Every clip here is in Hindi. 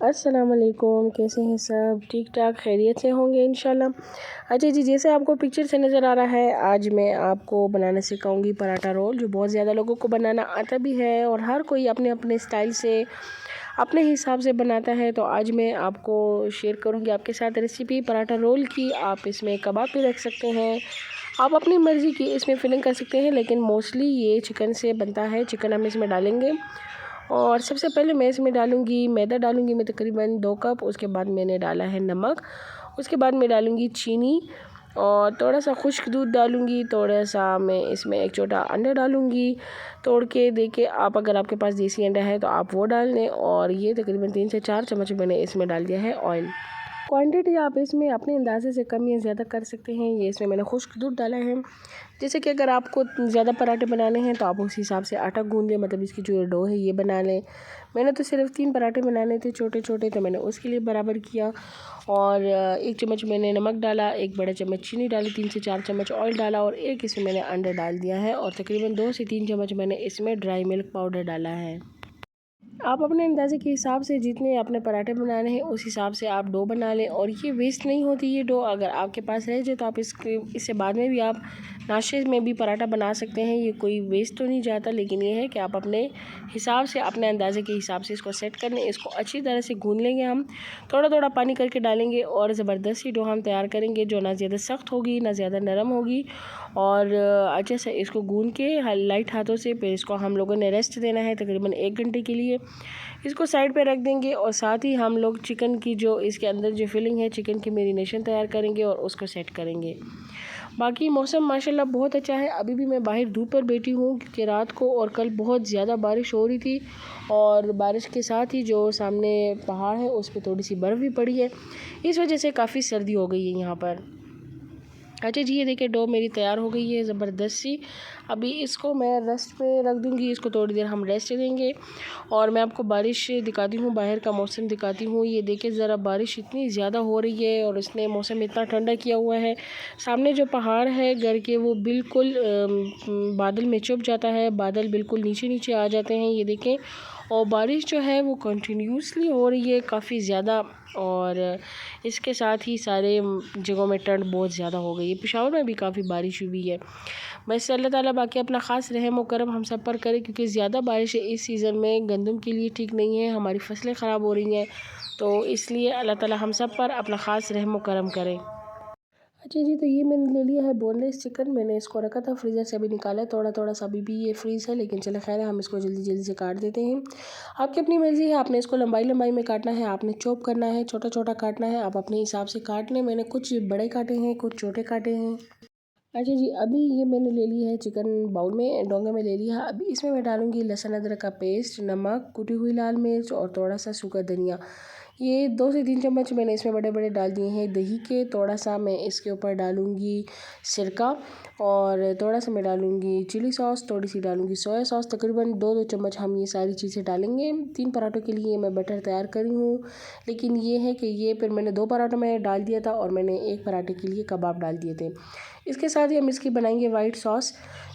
अस्सलाम वालेकुम। कैसे हैं सब? ठीक ठाक खैरियत से होंगे इंशाल्लाह। अच्छा जी, जैसे आपको पिक्चर से नज़र आ रहा है, आज मैं आपको बनाना सिखाऊंगी पराठा रोल, जो बहुत ज़्यादा लोगों को बनाना आता भी है और हर कोई अपने अपने स्टाइल से अपने हिसाब से बनाता है। तो आज मैं आपको शेयर करूंगी आपके साथ रेसिपी पराठा रोल की। आप इसमें कबाब भी रख सकते हैं, आप अपनी मर्ज़ी की इसमें फिलिंग कर सकते हैं, लेकिन मोस्टली ये चिकन से बनता है। चिकन हम इसमें डालेंगे और सबसे पहले मैं इसमें डालूँगी मैदा, डालूँगी मैं तकरीबन 2 कप। उसके बाद मैंने डाला है नमक, उसके बाद मैं डालूँगी चीनी और थोड़ा सा खुश्क दूध डालूँगी। थोड़ा सा मैं इसमें एक छोटा अंडा डालूँगी तोड़ के। देखिए, आप अगर आपके पास देसी अंडा है तो आप वो डाल लें। और ये तकरीबन 3 से 4 चम्मच मैंने इसमें डाल दिया है ऑयल। क्वांटिटी आप इसमें अपने अंदाजे से कम या ज़्यादा कर सकते हैं। ये इसमें मैंने खुश्क दूध डाला है। जैसे कि अगर आपको ज़्यादा पराठे बनाने हैं तो आप उस हिसाब से आटा गूंद लें, मतलब इसकी जो डो है ये बना लें। मैंने तो सिर्फ 3 पराठे बनाने थे छोटे छोटे, तो मैंने उसके लिए बराबर किया। और 1 चम्मच मैंने नमक डाला, 1 बड़ा चम्मच चीनी डाली, 3 से 4 चम्मच ऑयल डाला और एक इसमें मैंने अंडा डाल दिया है। और तकरीबन 2 से 3 चम्मच मैंने इसमें ड्राई मिल्क पाउडर डाला है। आप अपने अंदाजे के हिसाब से जितने अपने पराठे बनाने हैं उस हिसाब से आप डो बना लें। और ये वेस्ट नहीं होती ये डो, अगर आपके पास रह जाए तो आप इससे बाद में भी आप नाश्ते में भी पराठा बना सकते हैं। ये कोई वेस्ट तो नहीं जाता, लेकिन ये है कि आप अपने हिसाब से, अपने अंदाजे के हिसाब से इसको सेट कर लें। इसको अच्छी तरह से गूंद लेंगे हम, थोड़ा थोड़ा पानी करके डालेंगे और ज़बरदस्त सी डो हम तैयार करेंगे, जो ना ज़्यादा सख्त होगी ना ज़्यादा नरम होगी। और अच्छे से इसको गूंद के लाइट हाथों से फिर इसको हम लोगों ने रेस्ट देना है तकरीबन 1 घंटे के लिए। इसको साइड पे रख देंगे और साथ ही हम लोग चिकन की जो इसके अंदर जो फिलिंग है, चिकन की मैरिनेशन तैयार करेंगे और उसको सेट करेंगे। बाकी मौसम माशाल्लाह बहुत अच्छा है। अभी भी मैं बाहर धूप पर बैठी हूँ क्योंकि रात को और कल बहुत ज़्यादा बारिश हो रही थी और बारिश के साथ ही जो सामने पहाड़ है उस पर थोड़ी सी बर्फ़ भी पड़ी है, इस वजह से काफ़ी सर्दी हो गई है यहाँ पर। अच्छा जी, ये देखिए डो मेरी तैयार हो गई है ज़बरदस्त सी। अभी इसको मैं रेस्ट पे रख दूँगी, इसको थोड़ी देर हम रेस्ट देंगे। और मैं आपको बारिश दिखाती हूँ, बाहर का मौसम दिखाती हूँ। ये देखिए ज़रा बारिश इतनी ज़्यादा हो रही है और इसने मौसम इतना ठंडा किया हुआ है। सामने जो पहाड़ है घर के, वो बिल्कुल बादल में छुप जाता है, बादल बिल्कुल नीचे नीचे आ जाते हैं, ये देखें। और बारिश जो है वो कंटिन्यूसली हो रही है काफ़ी ज़्यादा। और इसके साथ ही सारे जगहों में ठंड बहुत ज़्यादा हो गई है। पेशावर में भी काफ़ी बारिश हुई है। बस अल्लाह ताला बाकी अपना ख़ास रहम व करम हम सब पर करे, क्योंकि ज़्यादा बारिश इस सीज़न में गंदम के लिए ठीक नहीं है, हमारी फसलें ख़राब हो रही हैं। तो इसलिए अल्लाह ताला हम सब पर अपना ख़ास रहम व करम करे। अच्छा जी, तो ये मैंने ले लिया है बोनलेस चिकन। मैंने इसको रखा था फ्रीज़र से, अभी निकाला है थोड़ा थोड़ा सा, अभी भी ये फ्रीज़ है, लेकिन चले खैर है, हम इसको जल्दी जल्दी से काट देते हैं। आपकी अपनी मर्ज़ी है, आपने इसको लंबाई लंबाई में काटना है, आपने चॉप करना है, छोटा छोटा काटना है, आप अपने हिसाब से काट लें। मैंने कुछ बड़े काटे हैं, कुछ छोटे काटे हैं। अच्छा जी, अभी ये मैंने ले लिया है चिकन, बाउल में डोंगे में ले लिया है। अभी इसमें मैं डालूँगी लहसुन अदरक का पेस्ट, नमक, कुटी हुई लाल मिर्च और थोड़ा सा सूखा धनिया। ये 2 से 3 चम्मच मैंने इसमें बड़े बड़े डाल दिए हैं दही के। थोड़ा सा मैं इसके ऊपर डालूँगी सिरका और थोड़ा सा मैं डालूँगी चिली सॉस, थोड़ी सी डालूँगी सोया सॉस। तकरीबन 2-2 चम्मच हम ये सारी चीज़ें डालेंगे। 3 पराठों के लिए मैं बटर तैयार करी हूँ, लेकिन ये है कि ये फिर मैंने 2 पराठों में डाल दिया था और मैंने 1 पराठे के लिए कबाब डाल दिए थे। इसके साथ ही हम इसकी बनाएंगे वाइट सॉस,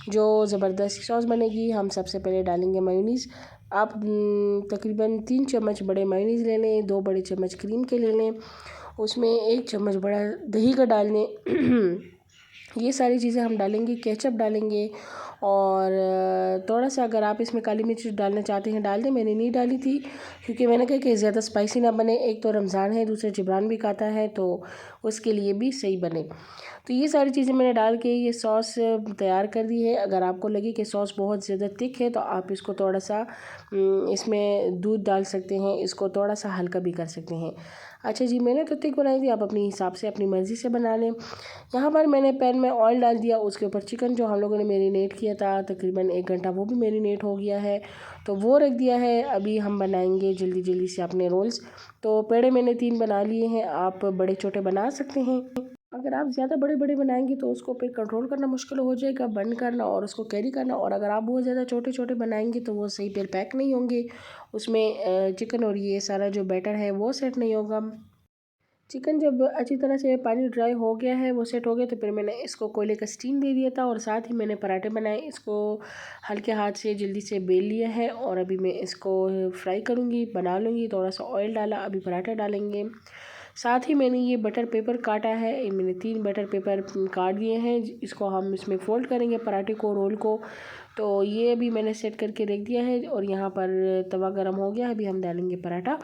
जो ज़बरदस्त सॉस बनेगी। हम सबसे पहले डालेंगे मेयोनीज़। आप तकरीबन 3 चम्मच बड़े मेयोनीज़ ले लें, 2 बड़े चम्मच क्रीम के ले लें, उसमें 1 चम्मच बड़ा दही का डाल लें। ये सारी चीज़ें हम डालेंगे, केचप डालेंगे और थोड़ा सा अगर आप इसमें काली मिर्च डालना चाहते हैं डाल दें। मैंने नहीं डाली थी क्योंकि मैंने कहा कि ज़्यादा स्पाइसी ना बने, एक तो रमज़ान है, दूसरा जिब्रान भी खाता है, तो उसके लिए भी सही बने। तो ये सारी चीज़ें मैंने डाल के ये सॉस तैयार कर दी है। अगर आपको लगे कि सॉस बहुत ज़्यादा थिक है तो आप इसको थोड़ा सा इसमें दूध डाल सकते हैं, इसको थोड़ा सा हल्का भी कर सकते हैं। अच्छा जी, मैंने तो थिक बनाई थी, आप अपने हिसाब से अपनी मर्ज़ी से बना लें। यहाँ पर मैंने पैन में ऑयल डाल दिया, उसके ऊपर चिकन जो हम लोगों ने मैरिनेट किया था तकरीबन 1 घंटा, वो भी मैरिनेट हो गया है, तो वो रख दिया है। अभी हम बनाएंगे जल्दी जल्दी से अपने रोल्स। तो पेड़े मैंने 3 बना लिए हैं, आप बड़े छोटे बना सकते हैं। अगर आप ज़्यादा बड़े बड़े बनाएंगे तो उसको फिर कंट्रोल करना मुश्किल हो जाएगा, बंद करना और उसको कैरी करना। और अगर आप बहुत ज़्यादा छोटे छोटे बनाएंगे तो वो सही फिर पैक नहीं होंगे, उसमें चिकन और ये सारा जो बैटर है वो सेट नहीं होगा। चिकन जब अच्छी तरह से पानी ड्राई हो गया है, वो सेट हो गया, तो फिर मैंने इसको कोयले का स्टीम दे दिया था और साथ ही मैंने पराठे बनाए। इसको हल्के हाथ से जल्दी से बेल लिया है और अभी मैं इसको फ्राई करूँगी, बना लूँगी। थोड़ा सा ऑयल डाला, अभी पराठा डालेंगे। साथ ही मैंने ये बटर पेपर काटा है, मैंने 3 बटर पेपर काट दिए हैं। इसको हम इसमें फ़ोल्ड करेंगे पराठे को, रोल को। तो ये अभी मैंने सेट करके रख दिया है और यहाँ पर तवा गरम हो गया है, अभी हम डालेंगे पराठा।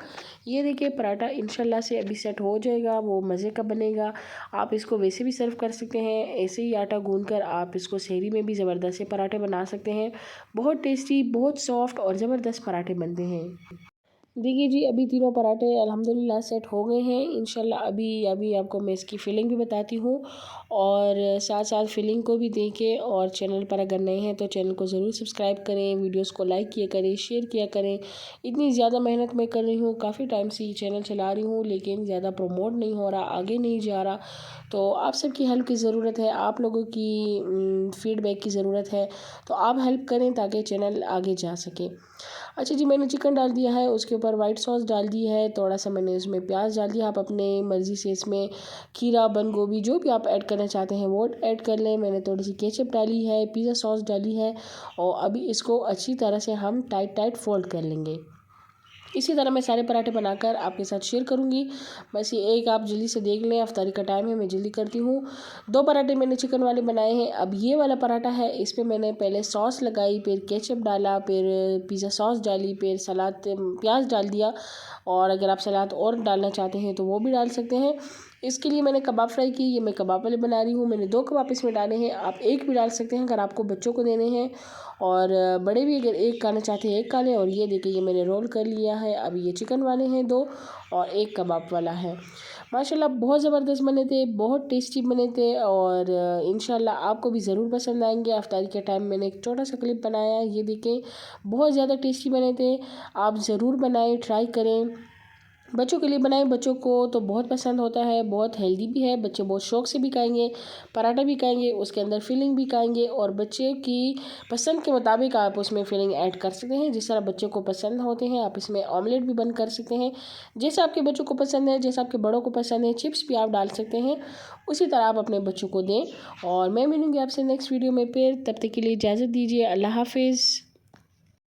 ये देखिए पराठा इंशाल्लाह से अभी सेट हो जाएगा, वो मज़े का बनेगा। आप इसको वैसे भी सर्व कर सकते हैं, ऐसे ही आटा गूंद कर आप इसको सहरी में भी ज़बरदस्त से पराठे बना सकते हैं। बहुत टेस्टी, बहुत सॉफ्ट और ज़बरदस्त पराठे बनते हैं। देखिए जी, अभी तीनों पराठे अल्हम्दुलिल्लाह सेट हो गए हैं इंशाल्लाह। अभी अभी आपको मैं इसकी फिलिंग भी बताती हूँ और साथ साथ फिलिंग को भी देखें। और चैनल पर अगर नए हैं तो चैनल को ज़रूर सब्सक्राइब करें, वीडियोस को लाइक किया करें, शेयर किया करें। इतनी ज़्यादा मेहनत मैं कर रही हूँ, काफ़ी टाइम से ये चैनल चला रही हूँ, लेकिन ज़्यादा प्रमोट नहीं हो रहा, आगे नहीं जा रहा। तो आप सबकी हेल्प की ज़रूरत है, आप लोगों की फीडबैक की ज़रूरत है। तो आप हेल्प करें ताकि चैनल आगे जा सके। अच्छा जी, मैंने चिकन डाल दिया है, उसके ऊपर वाइट सॉस डाल दी है, थोड़ा सा मैंने इसमें प्याज डाल दिया। आप अपने मर्ज़ी से इसमें खीरा, बंद गोभी जो भी आप ऐड करना चाहते हैं वो ऐड कर लें। मैंने थोड़ी सी केचप डाली है, पिज़्ज़ा सॉस डाली है और अभी इसको अच्छी तरह से हम टाइट टाइट फोल्ड कर लेंगे। इसी तरह मैं सारे पराठे बनाकर आपके साथ शेयर करूंगी। बस ये एक आप जल्दी से देख लें, अफ्तारी का टाइम है, मैं जल्दी करती हूँ। 2 पराठे मैंने चिकन वाले बनाए हैं। अब ये वाला पराठा है, इस पर मैंने पहले सॉस लगाई, फिर केचप डाला, फिर पिज़्ज़ा सॉस डाली, फिर सलाद प्याज डाल दिया। और अगर आप सलाद और डालना चाहते हैं तो वो भी डाल सकते हैं। इसके लिए मैंने कबाब फ्राई की, ये मैं कबाब वाले बना रही हूँ। मैंने 2 कबाब इसमें डाले हैं, आप एक भी डाल सकते हैं अगर आपको बच्चों को देने हैं। और बड़े भी अगर एक खाना चाहते हैं एक खा लें। और ये देखिए ये मैंने रोल कर लिया है। अब ये चिकन वाले हैं 2 और एक कबाब वाला है। माशाल्लाह बहुत ज़बरदस्त बने थे, बहुत टेस्टी बने थे और इंशाल्लाह आपको भी ज़रूर पसंद आएंगे। अफ्तारी के टाइम मैंने एक छोटा सा क्लिप बनाया है, ये देखें बहुत ज़्यादा टेस्टी बने थे। आप ज़रूर बनाएं, ट्राई करें। बच्चों के लिए बनाएं, बच्चों को तो बहुत पसंद होता है, बहुत हेल्दी भी है, बच्चे बहुत शौक से भी खाएंगे। पराठा भी खाएंगे, उसके अंदर फिलिंग भी खाएंगे और बच्चे की पसंद के मुताबिक आप उसमें फिलिंग ऐड कर सकते हैं। जिस तरह बच्चों को पसंद होते हैं आप इसमें ऑमलेट भी बंद कर सकते हैं। जैसे आपके बच्चों को पसंद है, जैसे आपके बड़ों को पसंद है, चिप्स भी आप डाल सकते हैं। उसी तरह आप अपने बच्चों को दें। और मैं मिलूँगी आपसे नेक्स्ट वीडियो में फिर, तब तक के लिए इजाज़त दीजिए। अल्लाह हाफिज़।